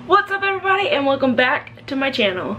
What's up everybody and welcome back to my channel.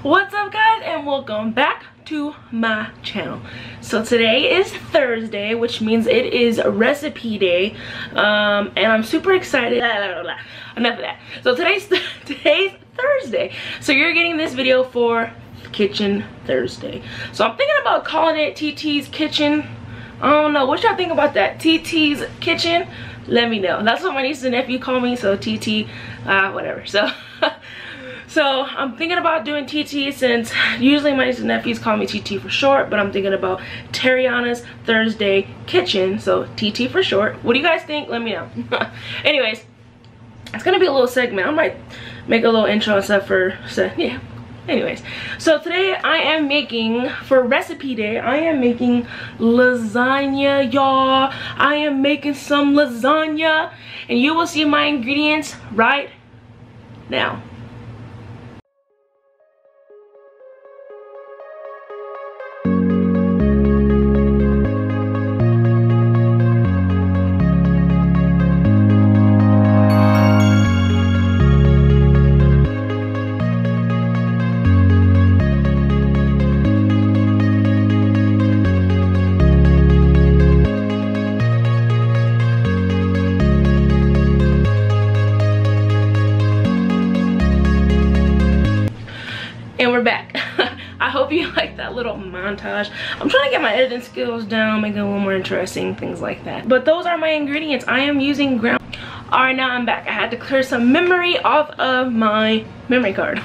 What's up guys and welcome back to my channel. So today is Thursday, which means it is recipe day, and I'm super excited. Enough of that. So today's Thursday, so you're getting this video for Kitchen Thursday. So I'm thinking about calling it TT's Kitchen. I don't know, what y'all think about that? TT's Kitchen? Let me know. That's what my niece and nephew call me, so TT, whatever. So I'm thinking about doing TT, since usually my nieces and nephews call me TT for short, but I'm thinking about Tariana's Thursday Kitchen, so TT for short. What do you guys think? Let me know. Anyways, it's gonna be a little segment. I might make a little intro and stuff yeah. Anyways, so today I am making, for recipe day, I am making lasagna, y'all. I am making some lasagna, and you will see my ingredients right now. And we're back. I hope you like that little montage. I'm trying to get my editing skills down, make it a little more interesting, things like that. But those are my ingredients. I am using ground. Alright, now I'm back. I had to clear some memory off of my memory card.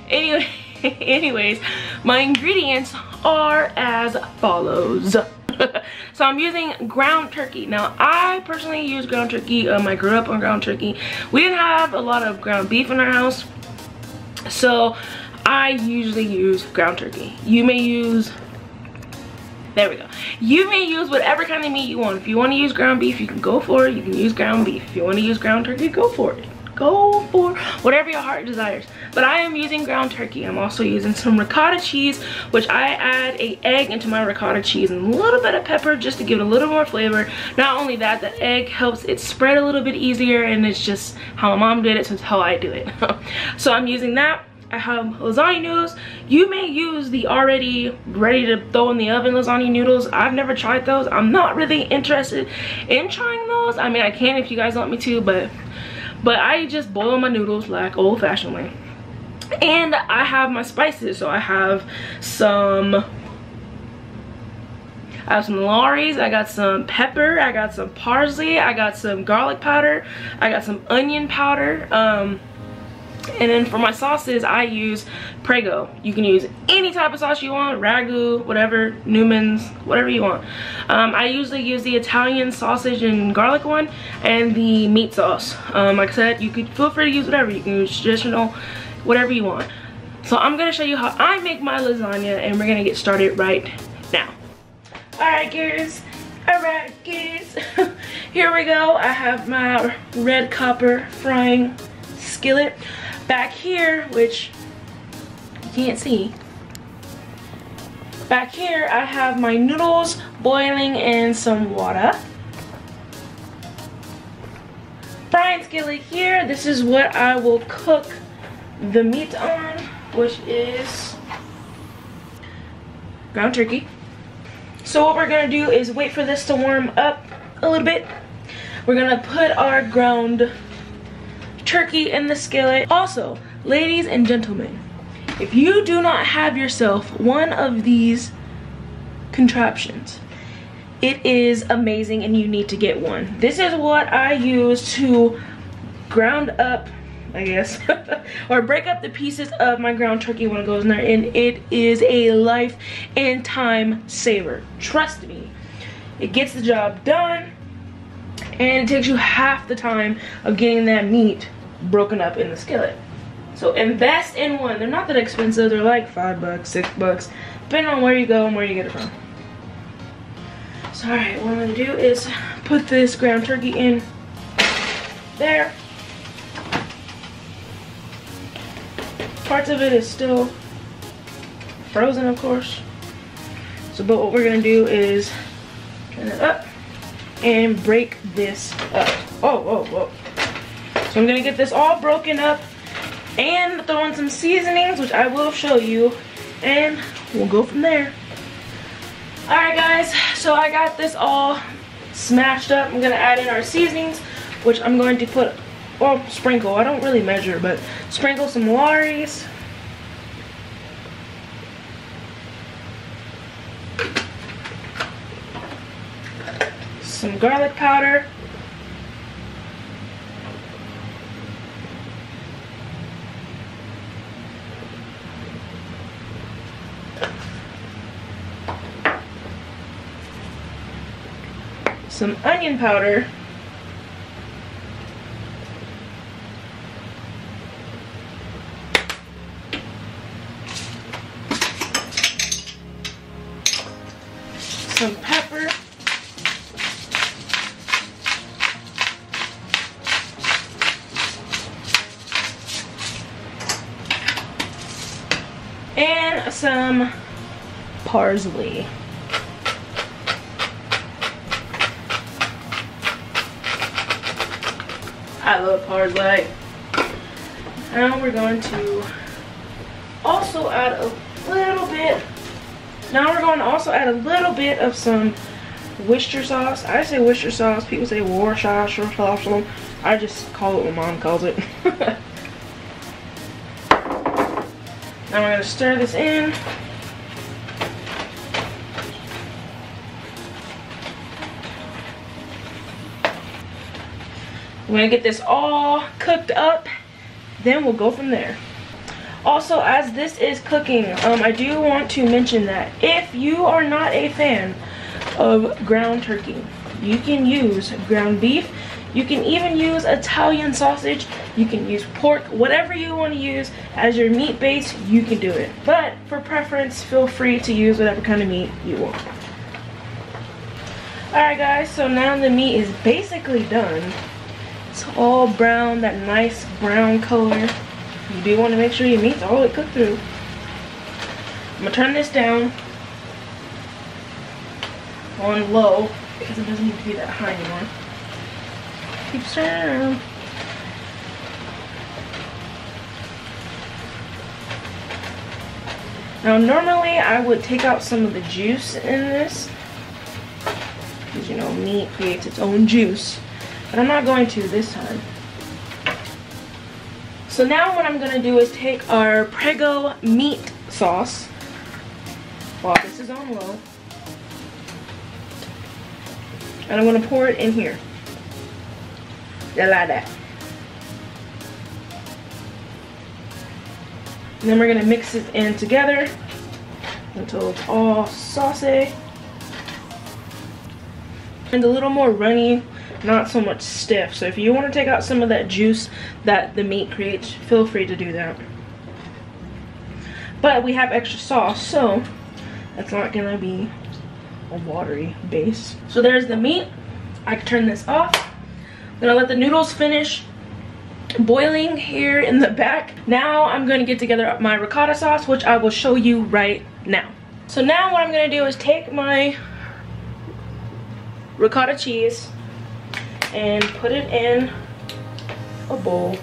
Anyways, my ingredients are as follows. So I'm using ground turkey. Now I personally use ground turkey. I grew up on ground turkey. We didn't have a lot of ground beef in our house, so I usually use ground turkey. You may use, there we go. You may use whatever kind of meat you want. If you want to use ground beef, you can go for it. You can use ground beef. If you want to use ground turkey, go for it. Go for whatever your heart desires. But I am using ground turkey. I'm also using some ricotta cheese, which I add an egg into my ricotta cheese and a little bit of pepper just to give it a little more flavor. Not only that, the egg helps it spread a little bit easier, and it's just how my mom did it, so it's how I do it. So I'm using that. I have lasagna noodles. You may use the already ready to throw in the oven lasagna noodles. I've never tried those. I'm not really interested in trying those. I mean, I can if you guys want me to, but I just boil my noodles like old-fashioned way. And I have my spices. So I have some Lawry's, I got some pepper, I got some parsley, I got some garlic powder, I got some onion powder. And then for my sauces, I use Prego. You can use any type of sauce you want, ragu, whatever, Newman's, whatever you want. I usually use the Italian sausage and garlic one and the meat sauce. Like I said, you could feel free to use whatever. You can use traditional, whatever you want. So I'm gonna show you how I make my lasagna, and we're gonna get started right now. Alright guys, here we go. I have my red copper frying skillet. Back here, which you can't see, back here I have my noodles boiling in some water. Frying skillet here, this is what I will cook the meat on, which is ground turkey. So what we're gonna do is wait for this to warm up a little bit. We're gonna put our ground turkey in the skillet. Also, ladies and gentlemen, if you do not have yourself one of these contraptions, it is amazing and you need to get one. This is what I use to ground up, I guess, or break up the pieces of my ground turkey when it goes in there, and it is a life and time saver. Trust me, it gets the job done. and it takes you half the time of getting that meat broken up in the skillet. So invest in one. They're not that expensive. They're like $5, $6, depending on where you go and where you get it from. So alright, what I'm gonna do is put this ground turkey in there. Parts of it is still frozen, of course. So, but what we're gonna do is turn it up and break this up. Oh. So I'm gonna get this all broken up and throw in some seasonings, which I will show you, and we'll go from there. Alright guys, so I got this all smashed up. I'm gonna add in our seasonings, which I'm going to put, well, sprinkle. I don't really measure, but sprinkle some Laurie's. Some garlic powder. Some onion powder. Some pepper. And some parsley. I love parsley. Now we're going to also add a little bit. Now we're going to also add a little bit of some Worcester sauce. I say Worcester sauce. People say Worcestershire sauce. I just call it what Mom calls it. Now we're going to stir this in. We're going to get this all cooked up, then we'll go from there. Also, as this is cooking, I do want to mention that if you are not a fan of ground turkey, you can use ground beef. You can even use Italian sausage. You can use pork. Whatever you want to use as your meat base, you can do it. But for preference, feel free to use whatever kind of meat you want. Alright guys, so now the meat is basically done. It's all brown, that nice brown color. You do want to make sure your meat's all the way cooked through. I'm going to turn this down on low because it doesn't need to be that high anymore. Keep stirring. Now normally I would take out some of the juice in this because, you know, meat creates its own juice. But I'm not going to this time. So now what I'm going to do is take our Prego meat sauce, while this is on low, and I'm going to pour it in here. Yeah, like that. And then we're going to mix it in together until it's all saucy. And a little more runny, not so much stiff. So if you want to take out some of that juice that the meat creates, feel free to do that. But we have extra sauce, so that's not gonna be a watery base. So there's the meat. I can turn this off. I'm gonna let the noodles finish boiling here in the back. Now I'm gonna get together my ricotta sauce, which I will show you right now. So now what I'm gonna do is take my ricotta cheese and put it in a bowl.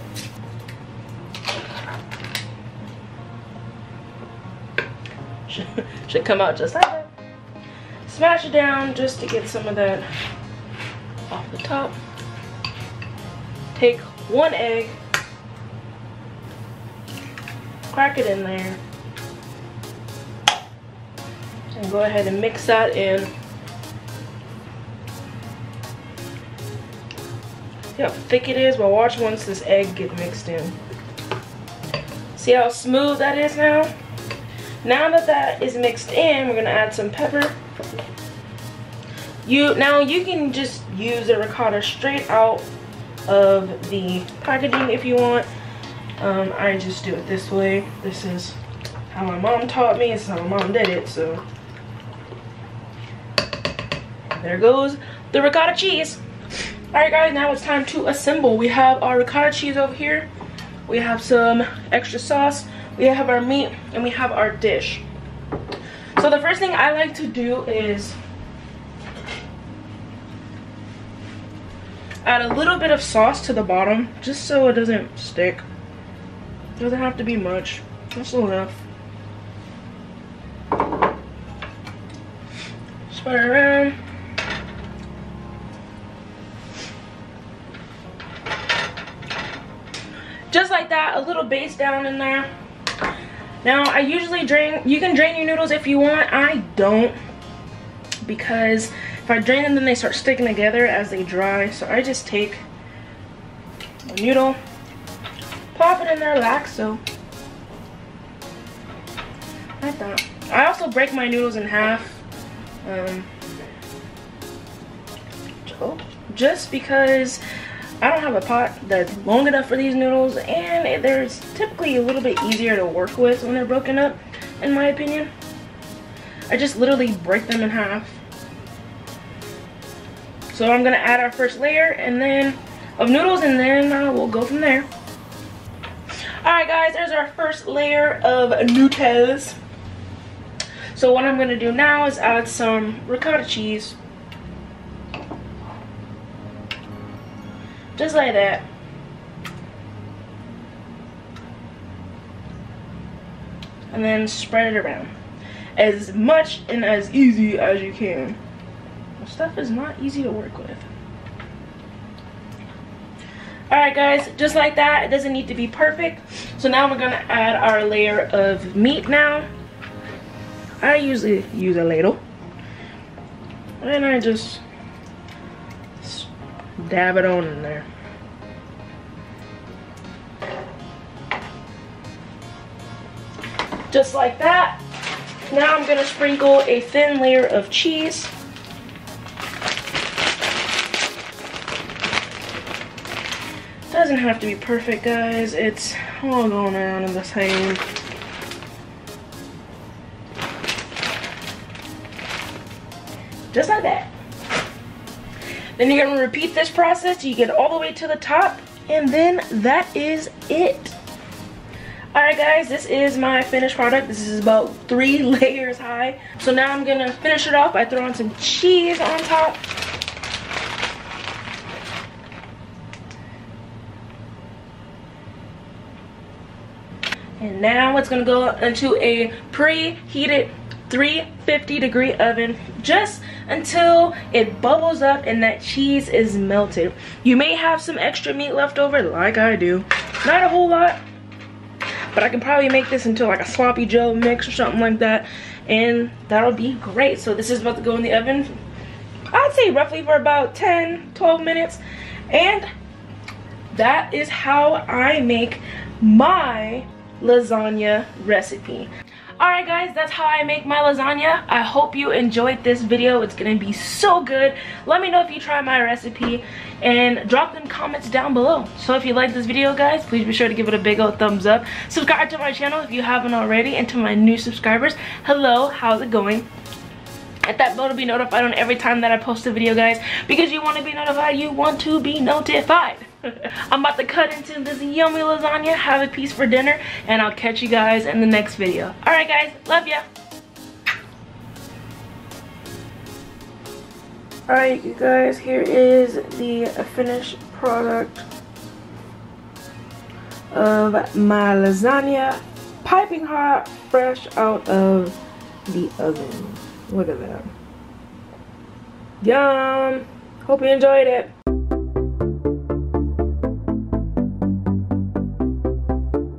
Should come out just like that. Smash it down just to get some of that off the top. Take one egg, crack it in there, and go ahead and mix that in. See how thick it is? But watch once this egg gets mixed in. See how smooth that is now? Now that that is mixed in, we're gonna add some pepper. Now you can just use the ricotta straight out of the packaging if you want. I just do it this way. This is how my mom taught me. It's how my mom did it. So there goes the ricotta cheese. Alright guys, now it's time to assemble. We have our ricotta cheese over here. We have some extra sauce. We have our meat and we have our dish. So the first thing I like to do is add a little bit of sauce to the bottom just so it doesn't stick. It doesn't have to be much, just enough. Spread it around. Just like that, a little base down in there. Now I usually drain, you can drain your noodles if you want. I don't, because if I drain them then they start sticking together as they dry. So I just take a noodle, pop it in there like so. Like that. I also break my noodles in half. Just because I don't have a pot that's long enough for these noodles, and they're typically a little bit easier to work with when they're broken up, in my opinion. I just literally break them in half. So I'm gonna add our first layer and then of noodles, and then we'll go from there. Alright guys, there's our first layer of noodles. So what I'm gonna do now is add some ricotta cheese. Just like that. And then spread it around. As much and as easy as you can. This stuff is not easy to work with. Alright guys, just like that. It doesn't need to be perfect. So now we're going to add our layer of meat now. I usually use a ladle. And I just dab it on in there. Just like that. Now I'm gonna sprinkle a thin layer of cheese. Doesn't have to be perfect, guys. It's all going around in the same. Just like that. Then you're gonna repeat this process. You get all the way to the top, and then that is it. Alright guys, this is my finished product. This is about 3 layers high. So now I'm gonna finish it off by throwing some cheese on top. And now it's gonna go into a preheated 350-degree oven just until it bubbles up and that cheese is melted. You may have some extra meat left over, like I do. Not a whole lot, but I can probably make this into like a sloppy Joe mix or something like that, and that'll be great. So this is about to go in the oven, I'd say roughly for about 10-12 minutes, and that is how I make my lasagna recipe. Alright guys, that's how I make my lasagna. I hope you enjoyed this video. It's gonna be so good. Let me know if you try my recipe and drop them comments down below. So if you like this video guys, please be sure to give it a big old thumbs up. Subscribe to my channel if you haven't already, and to my new subscribers, hello, how's it going? Hit that bell to be notified on every time that I post a video guys, because you want to be notified, you want to be notified. I'm about to cut into this yummy lasagna, have a piece for dinner, and I'll catch you guys in the next video. Alright guys, love ya. Alright you guys, here is the finished product of my lasagna, piping hot, fresh out of the oven. Look at that. Yum. Hope you enjoyed it.